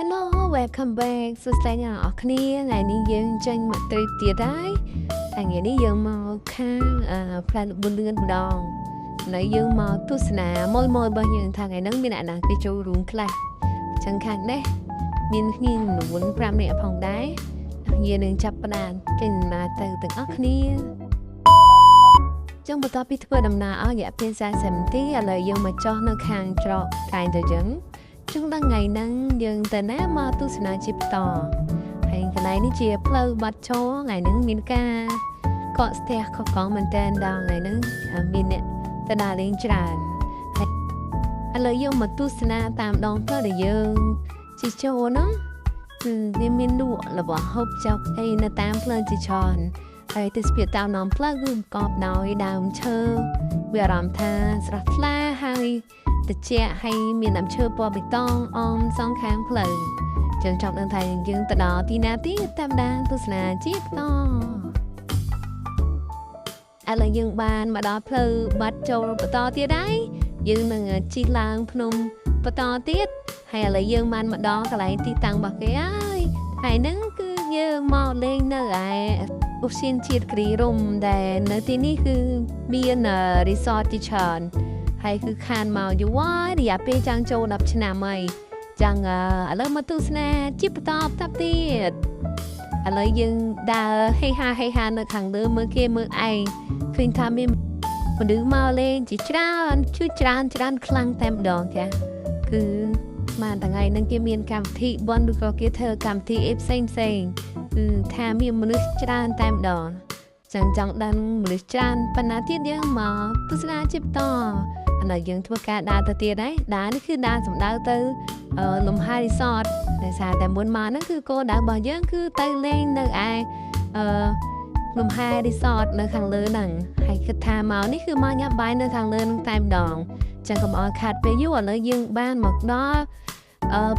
Hello, welcome back សួស្តីអ្នកនរគ្នាថ្ងៃនេះយើងចេញមកត្រីទៀតហើយថ្ងៃនេះយើងមកខាងផ្លែល្បឿនលឿនម្ដងនៅយើងមកទស្សនាមួយរបស់យើងថាថ្ងៃហ្នឹងមានអ្នកណាគេចូលរួមខ្លះចឹងខាងនេះមានគ្នានួន5នាក់ផងដែរយើងនឹងចាប់ផ្ដើមចេញមកទៅទាំងអស់គ្នាចឹងបន្ទាប់ពីធ្វើដំណើរអស់រយៈពេល40នាទីឥឡូវយើងមកចុះនៅខាងច្រកកាយទៅចឹងចឹងដល់ថ្ងៃហ្នឹងយើងទៅណាមកទស្សនាជាបន្តហើយកន្លែងនេះជាផ្លូវបាត់ចូលថ្ងៃហ្នឹងមានការកកស្ទះខកកង់មែនតើដល់ថ្ងៃហ្នឹងមានអ្នកទៅដើរលេងច្រើនហើយឥឡូវយើងមកទស្សនាតាមដងផ្លូវដែលយើងជិះចូលហ្នឹងគឺវាមានលក់របស់ហូបចុកអីនៅតាមផ្លូវជាច្រើនហើយទស្សនវិស័យតាមដងផ្លូវគឺប្រកបដោយដើមឈើវាអារម្មណ៍ថាស្រស់ថ្លាហើយត្រជាក់ហើយមានដើមឈើពណ៌បៃតងអមសងខាងផ្លូវចឹងចង់ដឹងថាយើងទៅដល់ទីណាទីតាមដានទស្សនាជាបន្តឥឡូវយើងបានមកដល់ផ្លូវបាត់ចូលបន្តទៀតហើយយើងនឹងជិះឡើងភ្នំបន្តទៀតហើយឥឡូវយើងបានមកដល់កន្លែងទីតាំងរបស់គេហើយថ្ងៃហ្នឹងគឺយើងមកលេងនៅឯឧទ្យានជាតិគ្រីរំដែលនៅទីនេះគឺមានរីសតជាច្រើនហើយគឺខានមកយូរហើយរយៈពេលចាំងចូល10ឆ្នាំហើយចឹងឥឡូវមកទស្សនាជាបន្តទៀតឥឡូវយើងដើរហេហានៅខាងលើមើលគេមើលឯងឃើញថាមានមនុស្សមកលេងជាច្រើនច្រើនខ្លាំងតែម្ដងចាគឺបានថ្ងៃហ្នឹងគេមានកម្មវិធីបន់ឬក៏គេធ្វើកម្មវិធីអីផ្សេងគឺថាមានមនុស្សច្រើនតែម្ដងចឹងចង់ដឹងមនុស្សច្រើនប៉ុណ្ណាទៀតយើងមកទស្សនាជាបន្តឥឡូវយើងធ្វើការដើរទៅទៀតហើយដើរនេះគឺដើរសំដៅទៅលំហែរីសតដែលសារតែមុនមកហ្នឹងគឺគោលដៅរបស់យើងគឺទៅលេងនៅឯលំហែរីសតនៅខាងលើហ្នឹងហើយគិតថាមកនេះគឺមកញ៉ាំបាយនៅខាងលើហ្នឹងតែម្ដងចឹងកុំឲ្យខាត់ពេលយូរឥឡូវយើងបានមកដល់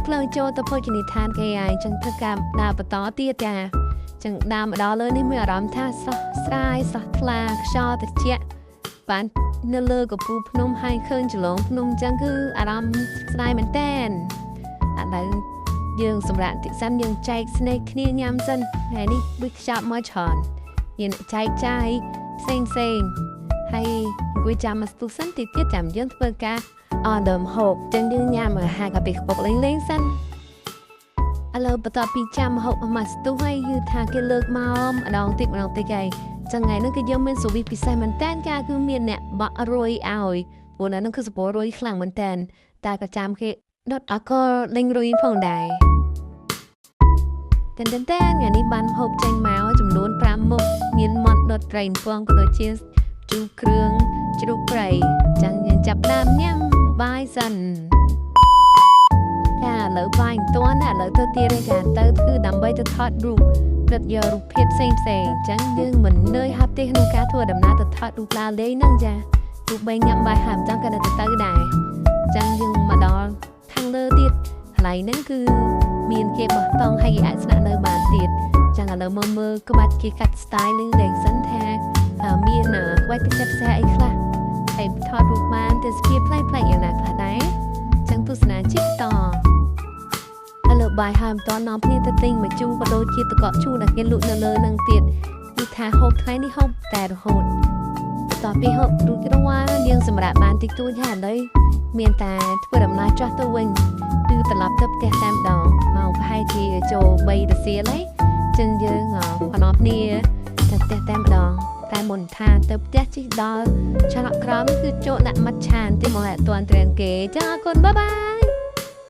ផ្លូវចូលទៅភោជនីយដ្ឋានគេហើយចឹងធ្វើការដើរបន្តទៀតចាចឹងដើរមកដល់លើនេះមានអារម្មណ៍ថាស្រស់ស្រាយស្រស់ថ្លាខ្យល់ត្រជាក់បាននៅលើកំពូលភ្នំហើយឃើញចលងភ្នំចឹងគឺអារម្មណ៍ស្ដាយមែនតើឥឡូវយើងសម្រាប់តិចសិនយើងចែកស្នេកគ្នាញ៉ាំសិនហើយនេះវាខ្ចប់មកច្រើនយើងចែកចាយផ្សេងហើយអង្គុយចាំមកស្ទុះសិនតិចទៀតចាំយើងធ្វើការអនដើមហូបចឹងយើងញ៉ាំអាហារកាពីខ្ពុកលេងសិនឥឡូវបន្ទាប់ពីចាំហូបមកស្ទុះហើយគឺថាគេលើកមកម្ដងតិចហើយចឹងថ្ងៃនេះគឺយើងមានសូវីពិសេសមែនតើគឺមានអ្នកបក់រុយឲ្យព្រោះនៅនោះគឺសពរុយខ្លាំងមែនតើតែក៏ចាំគេដុតអកលលេងរុយផងដែរតែថ្ងៃនេះបានហូបចេញមកចំនួន5មុខមានមាន់ដុតត្រីពងក៏ដូចជាជូរគ្រឿងជ្រូកព្រៃចឹងយើងចាប់ដើមញ៉ាំបាយសិនចាឥឡូវបាយមិនទាន់ណាឥឡូវទៅទៀតចាទៅគឺដើម្បីទៅថតរូបព្រឹត្តយករូបភាពផ្សេងចឹងយើងមិននឿយហត់ទេក្នុងការធ្វើដំណើរទៅថតរូបឡាលេងហ្នឹងចាទោះបីញ៉ាំបាយហើយមិនចង់ក៏នៅទៅដែរចឹងយើងមកដល់ខាងលើទៀតកន្លែងហ្នឹងគឺមានគេបោះតង់ហើយអាចស្នាក់នៅបានទៀតចឹងឥឡូវមើលក្បាច់គេកាត់ style នឹងលេងសិនថាមានក្បាច់ពិសេសអីខ្លះហើយថតរូបបានទៅស្គីផ្លែយ៉ាងណាខ្លះដែរចឹងទស្សនាជីកតឥឡូវបាយហើយមិនតនាំគ្នាទៅទិញមកជូរក៏ដូចជាតកកជូរដែលគេលក់នៅលើនឹងទៀតគឺថាហូបថ្ងៃនេះហូបតែរហូតតទៅពីហូបរួចរាល់យើងសម្រាប់បានតិចតួចហើយឥឡូវមានតែធ្វើដំណើរចោះទៅវិញគឺត្រឡប់ទៅផ្ទះតែម្ដងមកប្រហែលជាចូល3រសៀលហើយចឹងយើងបំណងគ្នាទៅផ្ទះតែម្ដងតែមុនថាទៅផ្ទះជិះដល់ឆាក់ក្រោមគឺចូលដាក់មាត់ឆានទីមកអត់ទាន់ត្រៀមគេចាអរគុណបាយ